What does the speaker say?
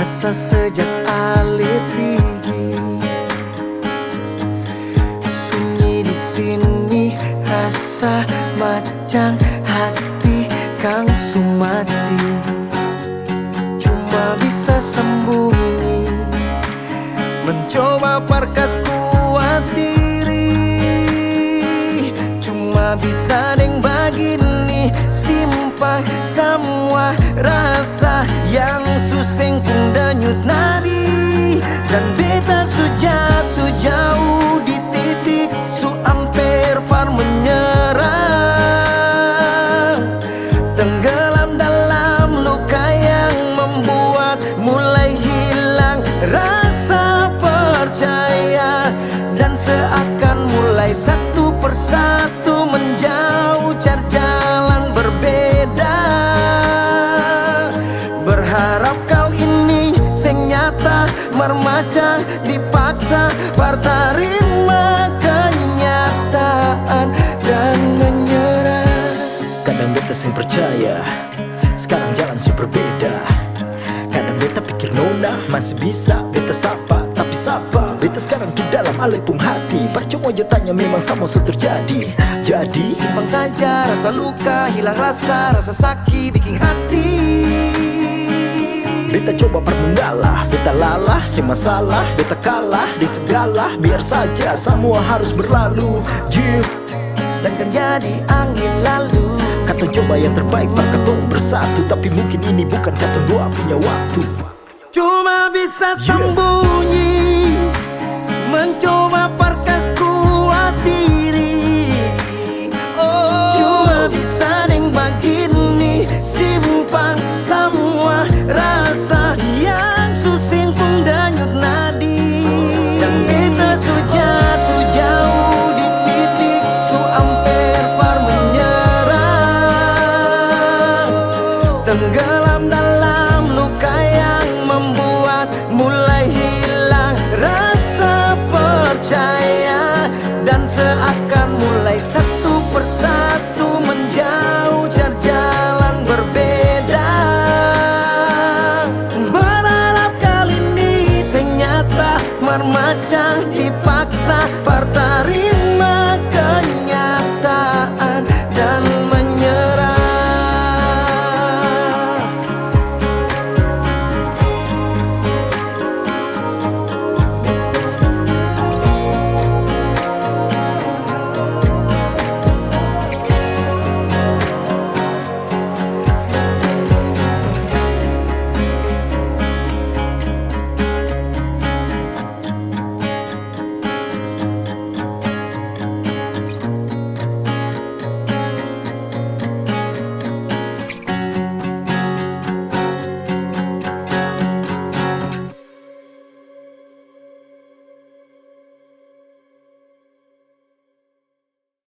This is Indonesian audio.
rasa sejak alit tinggi. Sunyi di sini rasa macam hati kang sumati. Cuma bisa sembunyi, mencoba parkas kuat diri. Cuma bisa deng begini, simpan semua rasa yang suseng pun denyut nadi. Dan beta su jatuh jauh di titik su amper par menyerah. Tenggelam dalam luka yang membuat mulai hilang rasa percaya. Dan seakan mulai satu persatu menjauh, cari jalan berbeda. Berharap kali ini sing nyata mermaca dipaksa terima kenyataan dan menyerah. Kadang beta sing percaya, sekarang jalan su berbeda. Kadang beta pikir nona masih bisa beta sapa, tapi sapa beta sekarang tuh dalam alepung hati. Percuma aja tanya memang sama su terjadi. Jadi simpan saja rasa luka, hilang rasa sakit bikin hati. beta coba bermengalah, beta lalah, si masalah, beta kalah di segala. Biar saja semua harus berlalu, yeah. Dan kan jadi angin lalu. Kata coba yang terbaik par katong bersatu, tapi mungkin ini bukan katong doa punya waktu. Cuma bisa sembunyi, mencoba